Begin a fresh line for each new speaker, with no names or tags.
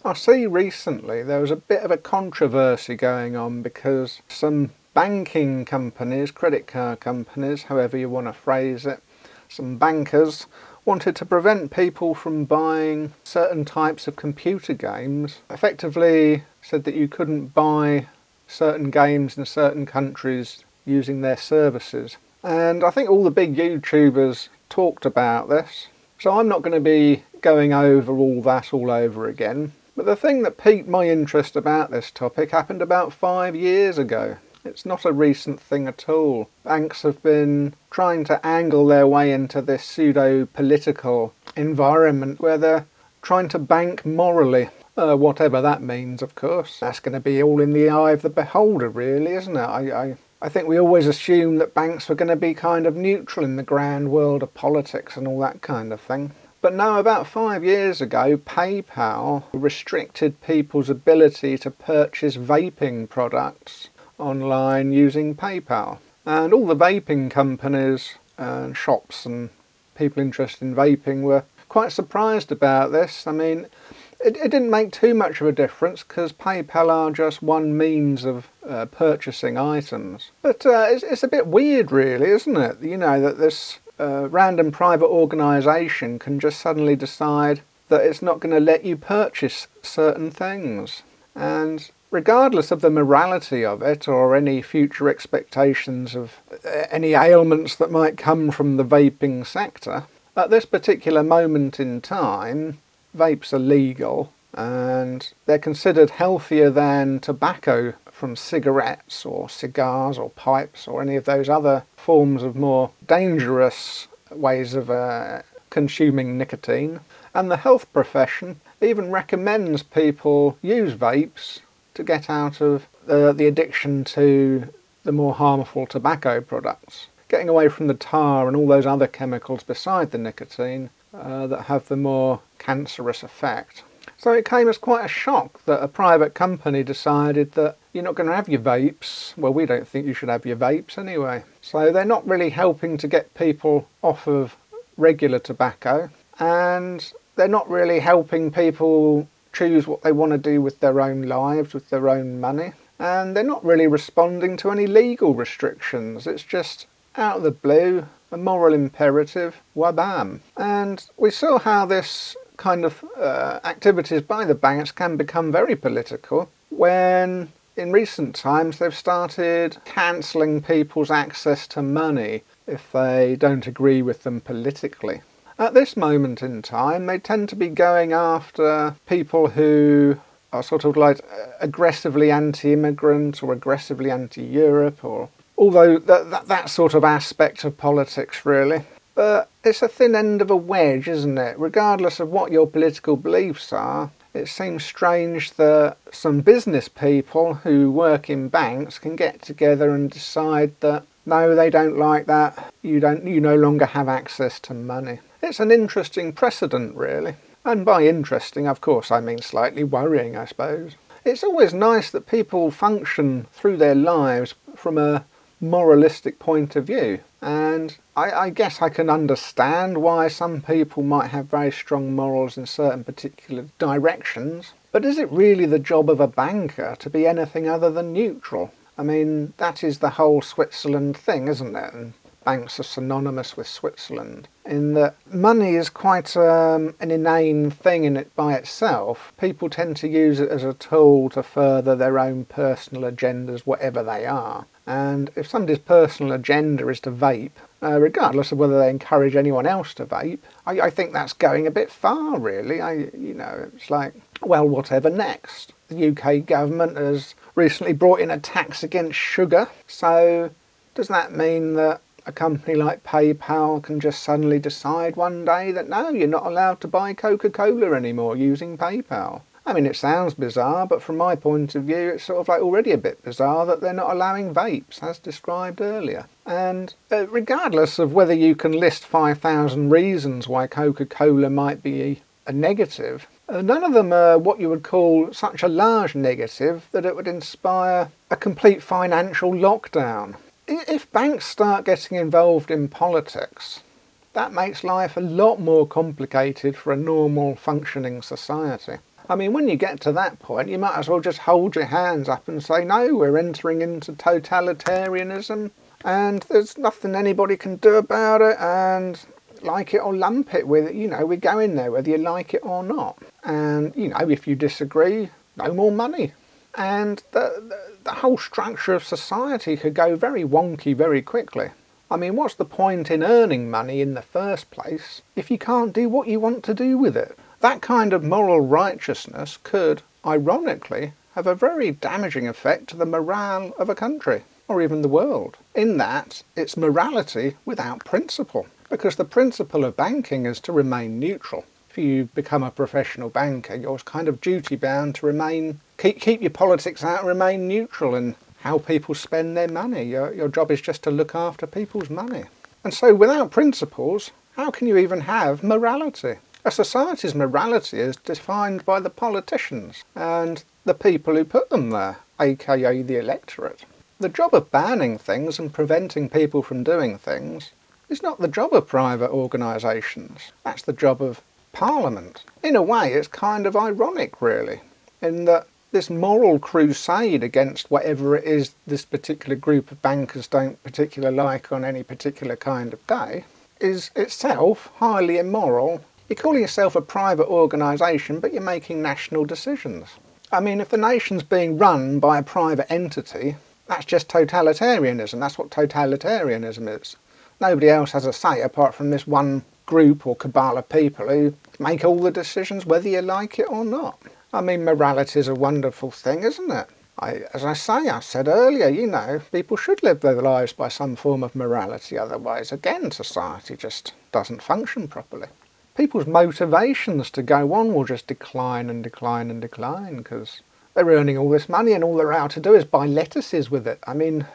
I see recently there was a bit of a controversy going on because some banking companies, credit card companies, however you want to phrase it, some bankers wanted to prevent people from buying certain types of computer games. Effectively said that you couldn't buy certain games in certain countries using their services. And I think all the big YouTubers talked about this. So I'm not going to be going over all that all over again. But the thing that piqued my interest about this topic happened about 5 years ago. It's not a recent thing at all. Banks have been trying to angle their way into this pseudo-political environment where they're trying to bank morally. Whatever that means, of course. That's going to be all in the eye of the beholder, really, isn't it? I think we always assumed that banks were going to be kind of neutral in the grand world of politics and all that kind of thing. But no, about 5 years ago, PayPal restricted people's ability to purchase vaping products online using PayPal. And all the vaping companies and shops and people interested in vaping were quite surprised about this. I mean, it didn't make too much of a difference because PayPal are just one means of purchasing items. But it's a bit weird, really, isn't it? You know, that this random private organisation can just suddenly decide that it's not going to let you purchase certain things. And regardless of the morality of it or any future expectations of any ailments that might come from the vaping sector, at this particular moment in time, vapes are legal and they're considered healthier than tobacco from cigarettes or cigars or pipes or any of those other forms of more dangerous ways of consuming nicotine. And the health profession even recommends people use vapes to get out of the addiction to the more harmful tobacco products, getting away from the tar and all those other chemicals beside the nicotine that have the more cancerous effect. So it came as quite a shock that a private company decided that you're not going to have your vapes. Well, we don't think you should have your vapes anyway. So they're not really helping to get people off of regular tobacco, and they're not really helping people choose what they want to do with their own lives, with their own money. And they're not really responding to any legal restrictions. It's just out of the blue, a moral imperative, wabam. And we saw how this kind of activities by the banks can become very political when in recent times they've started cancelling people's access to money if they don't agree with them politically. At this moment in time, they tend to be going after people who are sort of like aggressively anti-immigrant or aggressively anti-Europe, or although that sort of aspect of politics, really. But it's a thin end of a wedge, isn't it? Regardless of what your political beliefs are, it seems strange that some business people who work in banks can get together and decide that no, they don't like that, you no longer have access to money. It's an interesting precedent, really. And by interesting, of course, I mean slightly worrying, I suppose. It's always nice that people function through their lives from a moralistic point of view, and I guess I can understand why some people might have very strong morals in certain particular directions, but is it really the job of a banker to be anything other than neutral? I mean, that is the whole Switzerland thing, isn't it? And banks are synonymous with Switzerland, in that money is quite an inane thing in it by itself. People tend to use it as a tool to further their own personal agendas, whatever they are. And if somebody's personal agenda is to vape, regardless of whether they encourage anyone else to vape, I think that's going a bit far, really. It's like, well, whatever next? The UK government has recently brought in a tax against sugar, so does that mean that a company like PayPal can just suddenly decide one day that no, you're not allowed to buy Coca-Cola anymore using PayPal? I mean, it sounds bizarre, but from my point of view, it's sort of like already a bit bizarre that they're not allowing vapes, as described earlier. And regardless of whether you can list 5,000 reasons why Coca-Cola might be a negative, none of them are what you would call such a large negative that it would inspire a complete financial lockdown. If banks start getting involved in politics, that makes life a lot more complicated for a normal functioning society. I mean, when you get to that point, you might as well just hold your hands up and say, no, we're entering into totalitarianism and there's nothing anybody can do about it, and like it or lump it with it, you know, we go in there whether you like it or not. And, you know, if you disagree, no more money. And the whole structure of society could go very wonky very quickly. I mean, what's the point in earning money in the first place if you can't do what you want to do with it? That kind of moral righteousness could, ironically, have a very damaging effect to the morale of a country, or even the world, in that it's morality without principle. Because the principle of banking is to remain neutral. If you become a professional banker, you're kind of duty bound to remain, keep your politics out and remain neutral in how people spend their money. Your job is just to look after people's money. And so without principles, how can you even have morality? A society's morality is defined by the politicians and the people who put them there, aka the electorate. The job of banning things and preventing people from doing things is not the job of private organisations. That's the job of Parliament. In a way, it's kind of ironic, really, in that this moral crusade against whatever it is this particular group of bankers don't particularly like on any particular kind of day is itself highly immoral. You're calling yourself a private organisation, but you're making national decisions. I mean, if the nation's being run by a private entity, that's just totalitarianism. That's what totalitarianism is. Nobody else has a say apart from this one group or cabal of people who make all the decisions whether you like it or not. I mean, morality is a wonderful thing, isn't it? As I said earlier, you know, people should live their lives by some form of morality, otherwise, again, society just doesn't function properly. People's motivations to go on will just decline and decline and decline because they're earning all this money and all they're out to do is buy lettuces with it. I mean,